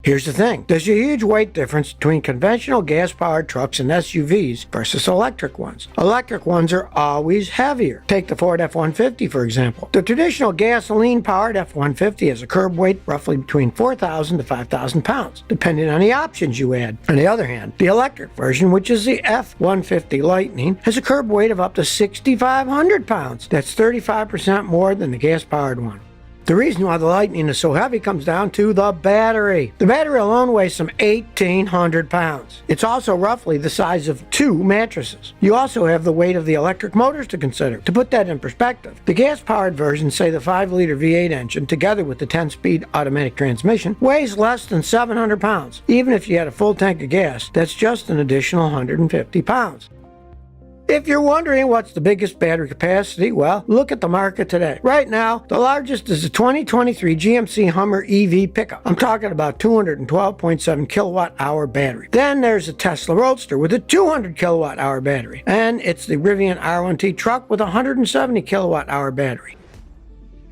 Here's the thing. There's a huge weight difference between conventional gas-powered trucks and SUVs versus electric ones. Electric ones are always heavier. Take the Ford F-150, for example. The traditional gasoline-powered F-150 has a curb weight roughly between 4,000 to 5,000 pounds, depending on the options you add. On the other hand, the electric version, which is the F-150 Lightning, has a curb weight of up to 6,500 pounds. That's 35% more than the gas-powered one. The reason why the Lightning is so heavy comes down to the battery. The battery alone weighs some 1,800 pounds. It's also roughly the size of 2 mattresses. You also have the weight of the electric motors to consider. To put that in perspective, the gas-powered version, say the 5-liter V8 engine, together with the 10-speed automatic transmission, weighs less than 700 pounds. Even if you had a full tank of gas, that's just an additional 150 pounds. If you're wondering what's the biggest battery capacity, well, look at the market today. Right now, the largest is the 2023 GMC Hummer EV pickup. I'm talking about 212.7 kilowatt-hour battery. Then there's a Tesla Roadster with a 200 kilowatt-hour battery. And it's the Rivian R1T truck with a 170 kilowatt-hour battery.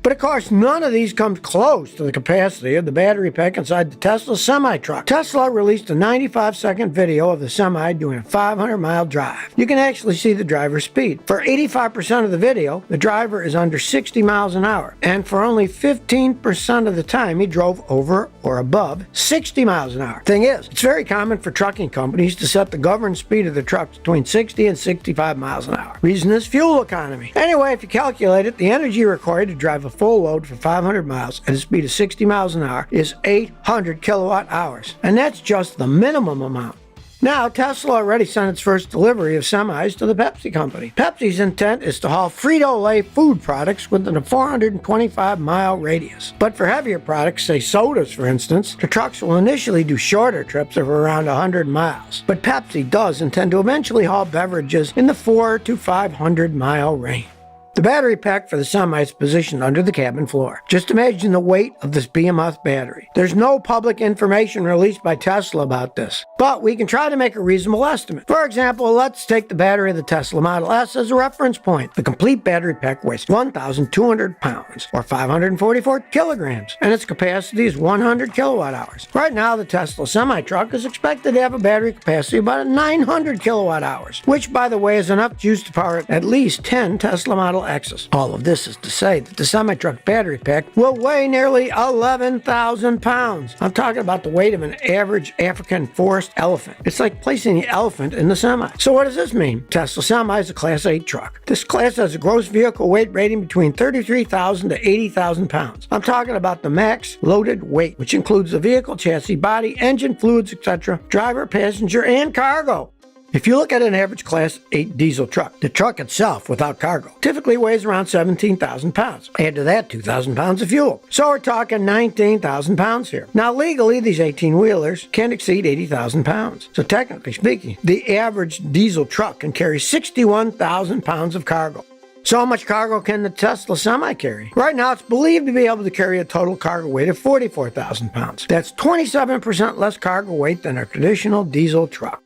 But of course, none of these comes close to the capacity of the battery pack inside the Tesla semi-truck. Tesla released a 95-second video of the semi doing a 500-mile drive. You can actually see the driver's speed. For 85% of the video, the driver is under 60 miles an hour. And for only 15% of the time, he drove over or above 60 miles an hour. Thing is, it's very common for trucking companies to set the governed speed of their trucks between 60 and 65 miles an hour. Reason is fuel economy. Anyway, if you calculate it, the energy required to drive a full load for 500 miles at a speed of 60 miles an hour is 800 kilowatt hours. And that's just the minimum amount. Now, Tesla already sent its first delivery of semis to the Pepsi company. Pepsi's intent is to haul Frito-Lay food products within a 425-mile radius. But for heavier products, say sodas for instance, the trucks will initially do shorter trips of around 100 miles. But Pepsi does intend to eventually haul beverages in the 400 to 500-mile range. The battery pack for the semi is positioned under the cabin floor. Just imagine the weight of this behemoth battery. There's no public information released by Tesla about this, but we can try to make a reasonable estimate. For example, let's take the battery of the Tesla Model S as a reference point. The complete battery pack weighs 1,200 pounds, or 544 kilograms, and its capacity is 100 kilowatt hours. Right now, the Tesla semi-truck is expected to have a battery capacity of about 900 kilowatt hours, which, by the way, is enough juice to power at least 10 Tesla Model X's. All of this is to say that the semi-truck battery pack will weigh nearly 11,000 pounds. I'm talking about the weight of an average African forest elephant. It's like placing the elephant in the semi. So what does this mean? Tesla Semi is a Class 8 truck. This class has a gross vehicle weight rating between 33,000 to 80,000 pounds. I'm talking about the max loaded weight, which includes the vehicle, chassis, body, engine, fluids, etc., driver, passenger, and cargo. If you look at an average Class 8 diesel truck, the truck itself, without cargo, typically weighs around 17,000 pounds. Add to that 2,000 pounds of fuel. So we're talking 19,000 pounds here. Now, legally, these 18-wheelers can exceed 80,000 pounds. So technically speaking, the average diesel truck can carry 61,000 pounds of cargo. So how much cargo can the Tesla Semi carry? Right now, it's believed to be able to carry a total cargo weight of 44,000 pounds. That's 27% less cargo weight than a traditional diesel truck.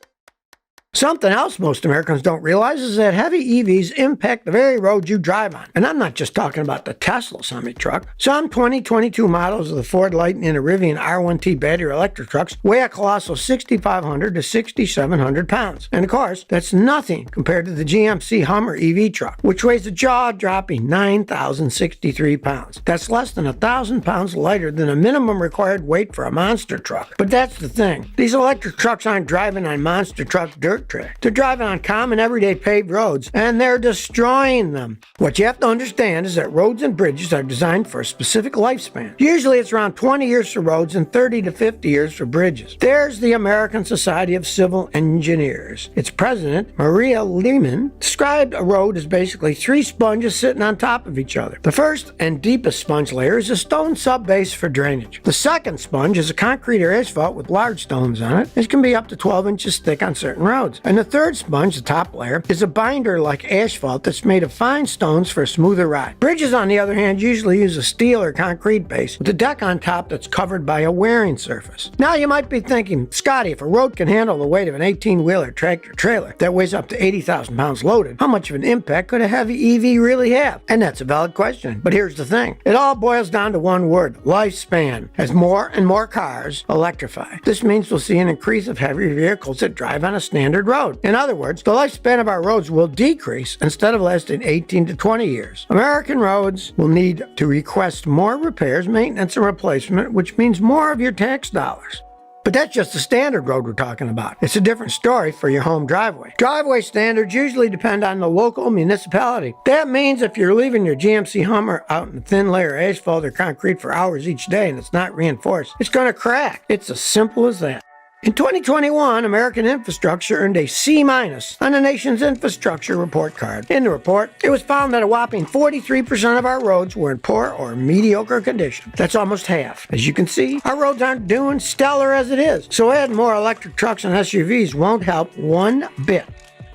Something else most Americans don't realize is that heavy EVs impact the very road you drive on. And I'm not just talking about the Tesla semi-truck. Some 2022 models of the Ford Lightning and the Rivian R1T battery electric trucks weigh a colossal 6,500 to 6,700 pounds. And of course, that's nothing compared to the GMC Hummer EV truck, which weighs a jaw-dropping 9,063 pounds. That's less than 1,000 pounds lighter than a minimum required weight for a monster truck. But that's the thing. These electric trucks aren't driving on monster truck dirt track. They're driving on common everyday paved roads, and they're destroying them. What you have to understand is that roads and bridges are designed for a specific lifespan. Usually it's around 20 years for roads and 30 to 50 years for bridges. There's the American Society of Civil Engineers. Its president, Maria Lehman, described a road as basically 3 sponges sitting on top of each other. The first and deepest sponge layer is a stone subbase for drainage. The second sponge is a concrete or asphalt with large stones on it. It can be up to 12 inches thick on certain roads. roads. And the third sponge, the top layer, is a binder like asphalt that's made of fine stones for a smoother ride. Bridges, on the other hand, usually use a steel or concrete base with a deck on top that's covered by a wearing surface. Now you might be thinking, Scotty, if a road can handle the weight of an 18-wheeler tractor trailer that weighs up to 80,000 pounds loaded, how much of an impact could a heavy EV really have? And that's a valid question. But here's the thing. It all boils down to one word: lifespan. As more and more cars electrify, this means we'll see an increase of heavy vehicles that drive on a standard road. In other words, the lifespan of our roads will decrease instead of lasting 18 to 20 years. American roads will need to request more repairs, maintenance, and replacement, which means more of your tax dollars. But that's just the standard road we're talking about. It's a different story for your home driveway. Driveway standards usually depend on the local municipality. That means if you're leaving your GMC Hummer out in a thin layer of asphalt or concrete for hours each day and it's not reinforced, it's going to crack. It's as simple as that. In 2021, American infrastructure earned a C- on the nation's infrastructure report card. In the report, it was found that a whopping 43% of our roads were in poor or mediocre condition. That's almost half. As you can see, our roads aren't doing stellar as it is. So adding more electric trucks and SUVs won't help one bit.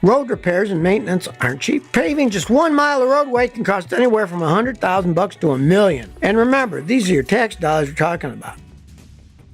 Road repairs and maintenance aren't cheap. Paving just 1 mile of roadway can cost anywhere from $100,000 to $1 million. And remember, these are your tax dollars we're talking about.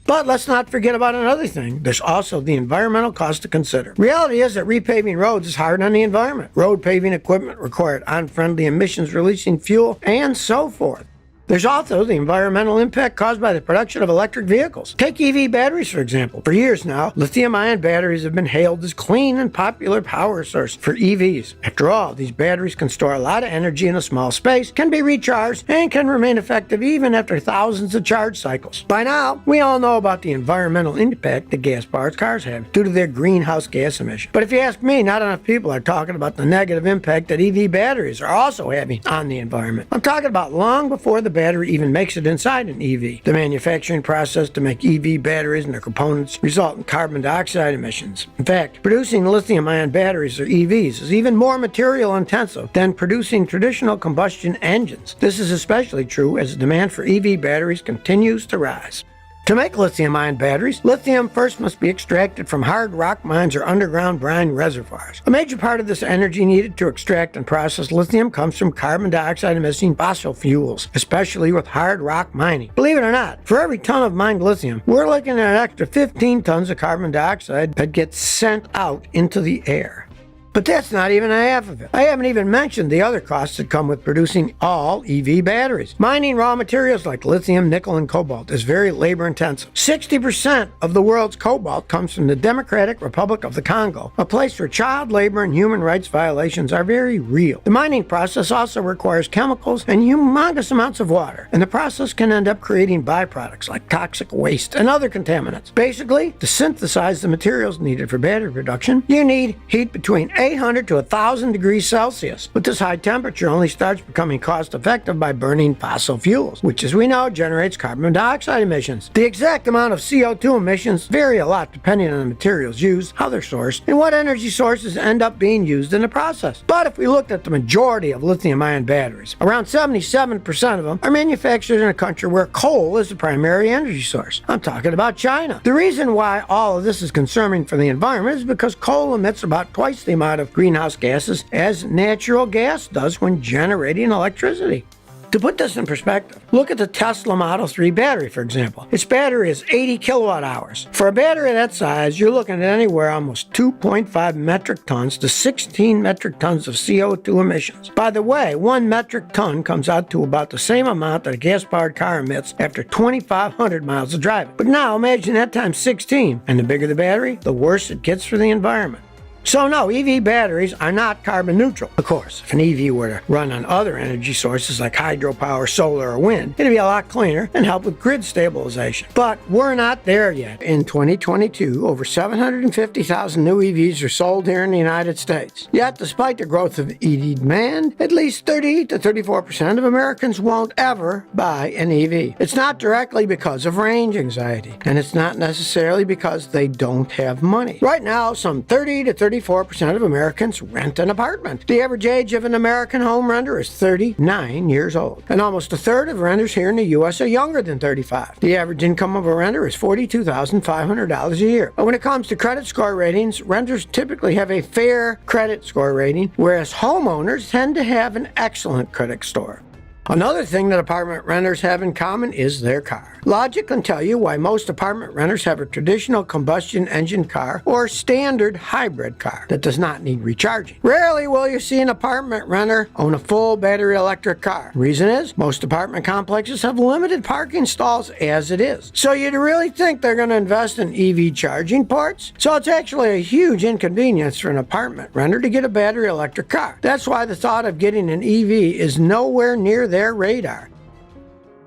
But let's not forget about another thing. There's also the environmental cost to consider. Reality is that repaving roads is hard on the environment. Road paving equipment required unfriendly emissions releasing fuel and so forth. There's also the environmental impact caused by the production of electric vehicles. Take EV batteries, for example. For years now, lithium-ion batteries have been hailed as clean and popular power source for EVs. After all, these batteries can store a lot of energy in a small space, can be recharged, and can remain effective even after thousands of charge cycles. By now, we all know about the environmental impact that gas-powered cars have due to their greenhouse gas emission. But if you ask me, not enough people are talking about the negative impact that EV batteries are also having on the environment. I'm talking about long before the battery even makes it inside an EV. The manufacturing process to make EV batteries and their components result in carbon dioxide emissions. In fact, producing lithium-ion batteries or EVs is even more material intensive than producing traditional combustion engines. This is especially true as the demand for EV batteries continues to rise. To make lithium-ion batteries, lithium first must be extracted from hard rock mines or underground brine reservoirs. A major part of this energy needed to extract and process lithium comes from carbon dioxide-emitting fossil fuels, especially with hard rock mining. Believe it or not, for every ton of mined lithium, we're looking at an extra 15 tons of carbon dioxide that gets sent out into the air. But that's not even half of it. I haven't even mentioned the other costs that come with producing all EV batteries. Mining raw materials like lithium, nickel, and cobalt is very labor intensive. 60% of the world's cobalt comes from the Democratic Republic of the Congo, a place where child labor and human rights violations are very real. The mining process also requires chemicals and humongous amounts of water, and the process can end up creating byproducts like toxic waste and other contaminants. Basically, to synthesize the materials needed for battery production, you need heat between 800 to 1,000 degrees Celsius. But this high temperature only starts becoming cost effective by burning fossil fuels, which as we know generates carbon dioxide emissions. The exact amount of CO2 emissions vary a lot depending on the materials used, how they're sourced, and what energy sources end up being used in the process. But if we looked at the majority of lithium-ion batteries, around 77% of them are manufactured in a country where coal is the primary energy source. I'm talking about China. The reason why all of this is concerning for the environment is because coal emits about twice the amount of greenhouse gases as natural gas does when generating electricity. To put this in perspective, look at the Tesla Model 3 battery, for example. Its battery is 80 kilowatt hours. For a battery that size, you're looking at anywhere almost 2.5 metric tons to 16 metric tons of CO2 emissions. By the way, 1 metric ton comes out to about the same amount that a gas-powered car emits after 2,500 miles of driving. But now imagine that times 16, and the bigger the battery, the worse it gets for the environment. So no, EV batteries are not carbon neutral. Of course, if an EV were to run on other energy sources like hydropower, solar, or wind, it'd be a lot cleaner and help with grid stabilization. But we're not there yet. In 2022, over 750,000 new EVs are sold here in the United States. Yet, despite the growth of EV demand, at least 30 to 34% of Americans won't ever buy an EV. It's not directly because of range anxiety, and it's not necessarily because they don't have money. Right now, some 30 to 35% 34% of Americans rent an apartment. The average age of an American home renter is 39 years old. And almost a third of renters here in the U.S. are younger than 35. The average income of a renter is $42,500 a year. But when it comes to credit score ratings, renters typically have a fair credit score rating, whereas homeowners tend to have an excellent credit score. Another thing that apartment renters have in common is their car. Logic can tell you why most apartment renters have a traditional combustion engine car or standard hybrid car that does not need recharging. Rarely will you see an apartment renter own a full battery electric car. Reason is, most apartment complexes have limited parking stalls as it is. So you'd really think they're going to invest in EV charging ports? So it's actually a huge inconvenience for an apartment renter to get a battery electric car. That's why the thought of getting an EV is nowhere near their radar.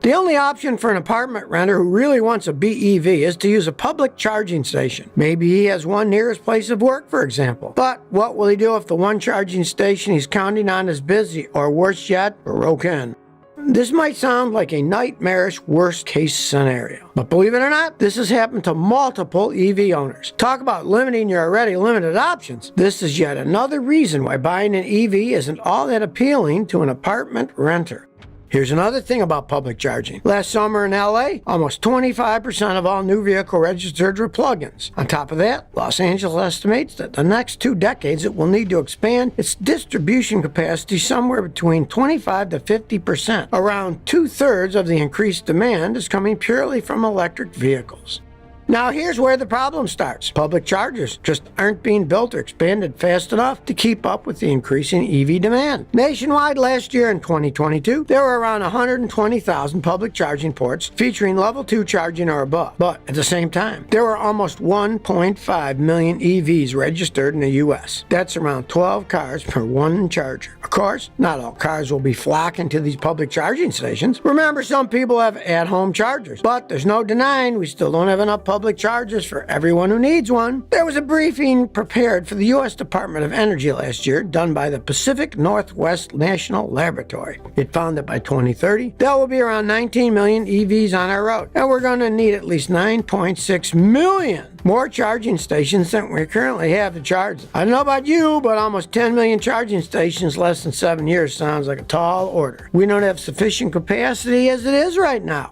The only option for an apartment renter who really wants a BEV is to use a public charging station. Maybe he has one near his place of work, for example. But what will he do if the one charging station he's counting on is busy, or worse yet, broken? This might sound like a nightmarish worst-case scenario, but believe it or not, this has happened to multiple EV owners. Talk about limiting your already limited options. This is yet another reason why buying an EV isn't all that appealing to an apartment renter. Here's another thing about public charging. Last summer in LA, almost 25% of all new vehicle registered were plug-ins. On top of that, Los Angeles estimates that the next 2 decades it will need to expand its distribution capacity somewhere between 25 to 50%. Around 2/3 of the increased demand is coming purely from electric vehicles. Now here's where the problem starts. Public chargers just aren't being built or expanded fast enough to keep up with the increasing EV demand. Nationwide last year in 2022, there were around 120,000 public charging ports featuring level 2 charging or above. But at the same time, there were almost 1.5 million EVs registered in the US. That's around 12 cars per one charger. Of course, not all cars will be flocking to these public charging stations. Remember, some people have at-home chargers, but there's no denying we still don't have enough public chargers for everyone who needs one. There was a briefing prepared for the U.S. Department of Energy last year done by the Pacific Northwest National Laboratory. It found that by 2030, there will be around 19 million EVs on our road, and we're going to need at least 9.6 million more charging stations than we currently have to charge them. I don't know about you, but almost 10 million charging stations less than 7 years sounds like a tall order. We don't have sufficient capacity as it is right now.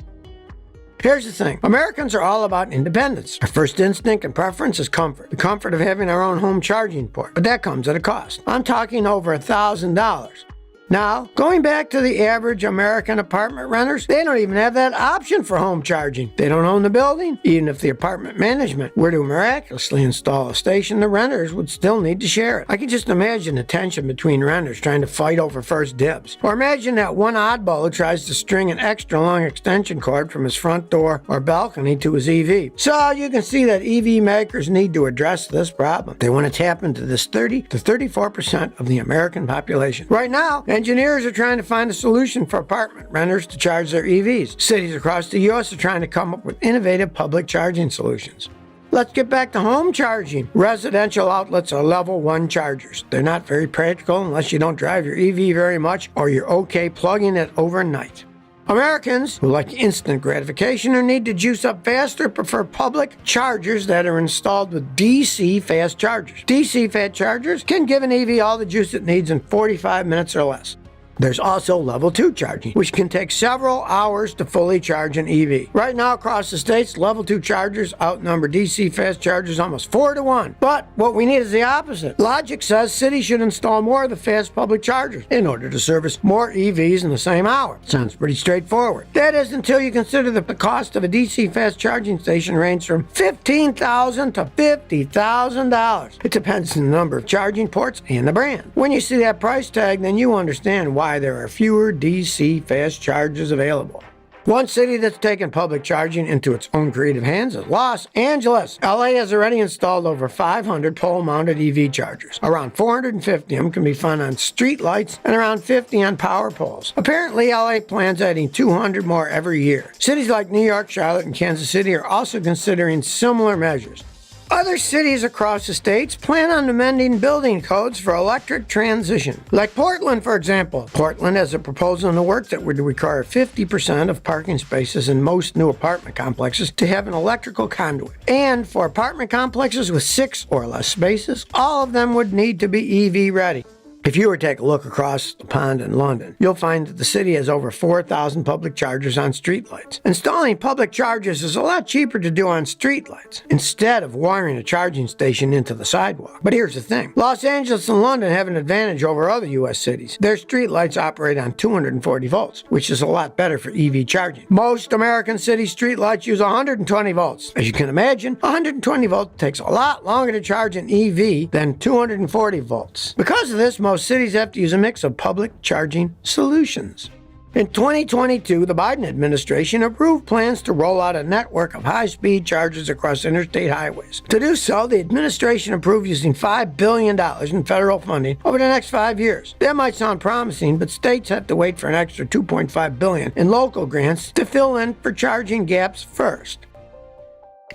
Here's the thing. Americans are all about independence. Our first instinct and preference is comfort. The comfort of having our own home charging port. But that comes at a cost. I'm talking over $1,000. Now, going back to the average American apartment renters, they don't even have that option for home charging. They don't own the building. Even if the apartment management were to miraculously install a station, the renters would still need to share it. I can just imagine the tension between renters trying to fight over first dibs. Or imagine that one oddball who tries to string an extra long extension cord from his front door or balcony to his EV. So you can see that EV makers need to address this problem. They want to tap into this 30 to 34% of the American population. Right now, engineers are trying to find a solution for apartment renters to charge their EVs. Cities across the U.S. are trying to come up with innovative public charging solutions. Let's get back to home charging. Residential outlets are level 1 chargers. They're not very practical unless you don't drive your EV very much or you're okay plugging it overnight. Americans who like instant gratification or need to juice up faster prefer public chargers that are installed with DC fast chargers. DC fast chargers can give an EV all the juice it needs in 45 minutes or less. There's also level 2 charging, which can take several hours to fully charge an EV. Right now across the states, level 2 chargers outnumber DC fast chargers almost 4 to 1. But what we need is the opposite. Logic says cities should install more of the fast public chargers in order to service more EVs in the same hour. Sounds pretty straightforward. That is until you consider that the cost of a DC fast charging station ranges from $15,000 to $50,000. It depends on the number of charging ports and the brand. When you see that price tag, then you understand why there are fewer DC fast chargers available. One city that's taken public charging into its own creative hands is Los Angeles. LA has already installed over 500 pole-mounted EV chargers. Around 450 of them can be found on street lights and around 50 on power poles. Apparently, LA plans adding 200 more every year. Cities like New York, Charlotte, and Kansas City are also considering similar measures. Other cities across the states plan on amending building codes for electric transition. Like Portland, for example. Portland has a proposal in the works that would require 50% of parking spaces in most new apartment complexes to have an electrical conduit. And for apartment complexes with 6 or less spaces, all of them would need to be EV ready. If you were to take a look across the pond in London, you'll find that the city has over 4,000 public chargers on streetlights. Installing public chargers is a lot cheaper to do on streetlights, instead of wiring a charging station into the sidewalk. But here's the thing. Los Angeles and London have an advantage over other U.S. cities. Their streetlights operate on 240 volts, which is a lot better for EV charging. Most American city streetlights use 120 volts. As you can imagine, 120 volts takes a lot longer to charge an EV than 240 volts. Because of this, most cities have to use a mix of public charging solutions. In 2022, the Biden administration approved plans to roll out a network of high-speed chargers across interstate highways. To do so, the administration approved using $5 billion in federal funding over the next 5 years. That might sound promising, but states have to wait for an extra $2.5 billion in local grants to fill in for charging gaps first.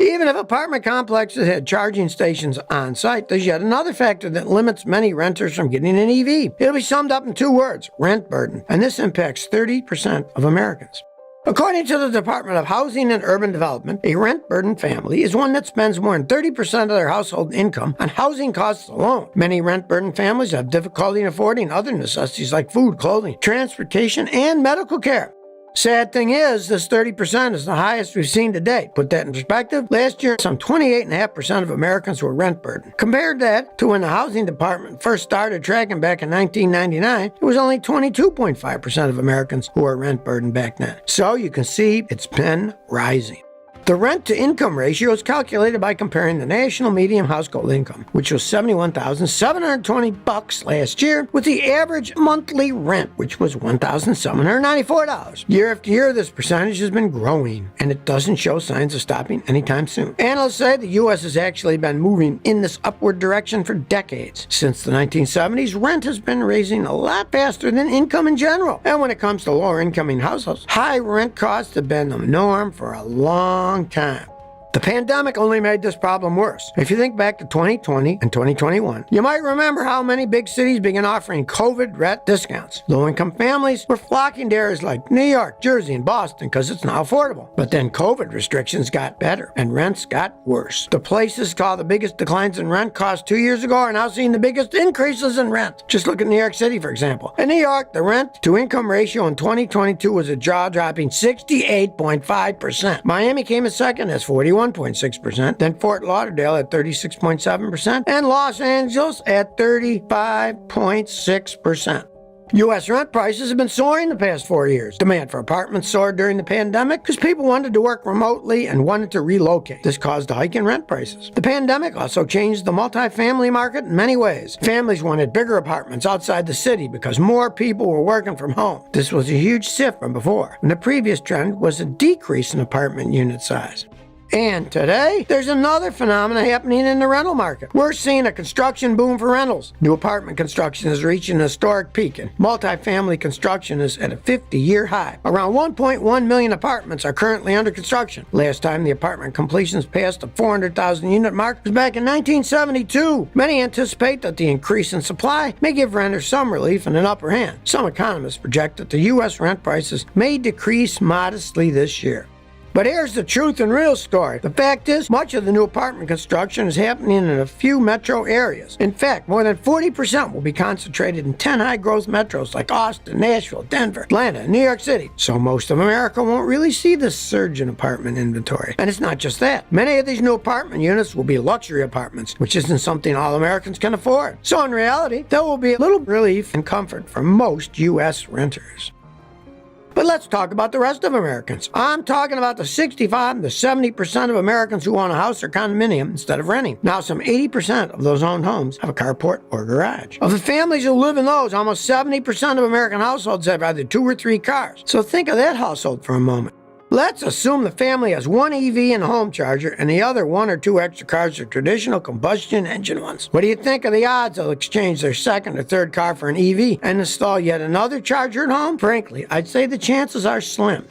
Even if apartment complexes had charging stations on site, there's yet another factor that limits many renters from getting an EV. It'll be summed up in 2 words: rent burden, and this impacts 30% of Americans. According to the Department of Housing and Urban Development, a rent-burdened family is one that spends more than 30% of their household income on housing costs alone. Many rent-burdened families have difficulty in affording other necessities like food, clothing, transportation, and medical care. Sad thing is, this 30% is the highest we've seen to date. Put that in perspective, last year, some 28.5% of Americans were rent burdened. Compared that to when the housing department first started tracking back in 1999, it was only 22.5% of Americans who were rent burdened back then. So you can see it's been rising. The rent-to-income ratio is calculated by comparing the national median household income, which was $71,720 last year, with the average monthly rent, which was $1,794. Year after year, this percentage has been growing, and it doesn't show signs of stopping anytime soon. Analysts say the U.S. has actually been moving in this upward direction for decades. Since the 1970s, rent has been raising a lot faster than income in general. And when it comes to lower-income households, high rent costs have been the norm for a long time. The pandemic only made this problem worse. If you think back to 2020 and 2021, you might remember how many big cities began offering COVID rent discounts. Low-income families were flocking to areas like New York, Jersey, and Boston because it's now affordable. But then COVID restrictions got better and rents got worse. The places saw the biggest declines in rent costs 2 years ago are now seeing the biggest increases in rent. Just look at New York City, for example. In New York, the rent-to-income ratio in 2022 was a jaw-dropping 68.5%. Miami came in second as 41.6%, then Fort Lauderdale at 36.7%, and Los Angeles at 35.6%. U.S. rent prices have been soaring the past 4 years. Demand for apartments soared during the pandemic because people wanted to work remotely and wanted to relocate. This caused a hike in rent prices. The pandemic also changed the multifamily market in many ways. Families wanted bigger apartments outside the city because more people were working from home. This was a huge shift from before, when the previous trend was a decrease in apartment unit size. And today, there's another phenomenon happening in the rental market. We're seeing a construction boom for rentals. New apartment construction is reaching an historic peak, and multifamily construction is at a 50-year high. Around 1.1 million apartments are currently under construction. Last time the apartment completions passed the 400,000 unit mark was back in 1972. Many anticipate that the increase in supply may give renters some relief and an upper hand. Some economists project that the U.S. rent prices may decrease modestly this year. But here's the truth and real story. The fact is, much of the new apartment construction is happening in a few metro areas. In fact, more than 40% will be concentrated in 10 high-growth metros like Austin, Nashville, Denver, Atlanta, and New York City. So most of America won't really see this surge in apartment inventory. And it's not just that. Many of these new apartment units will be luxury apartments, which isn't something all Americans can afford. So in reality, there will be a little relief and comfort for most U.S. renters. But let's talk about the rest of Americans. I'm talking about the 65 to 70% of Americans who own a house or condominium instead of renting. Now, some 80% of those owned homes have a carport or garage. Of the families who live in those, almost 70% of American households have either 2 or 3 cars. So think of that household for a moment. Let's assume the family has 1 EV and a home charger and the other 1 or 2 extra cars are traditional combustion engine ones. What do you think of the odds they'll exchange their second or third car for an EV and install yet another charger at home? Frankly, I'd say the chances are slim.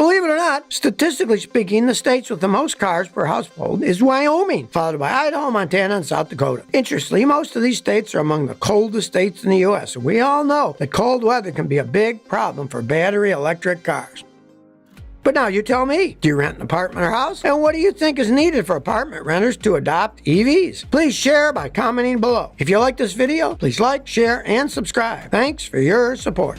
Believe it or not, statistically speaking, the states with the most cars per household is Wyoming, followed by Idaho, Montana, and South Dakota. Interestingly, most of these states are among the coldest states in the U.S., and we all know that cold weather can be a big problem for battery electric cars. But now you tell me, do you rent an apartment or house? And what do you think is needed for apartment renters to adopt EVs? Please share by commenting below. If you like this video, please like, share, and subscribe. Thanks for your support.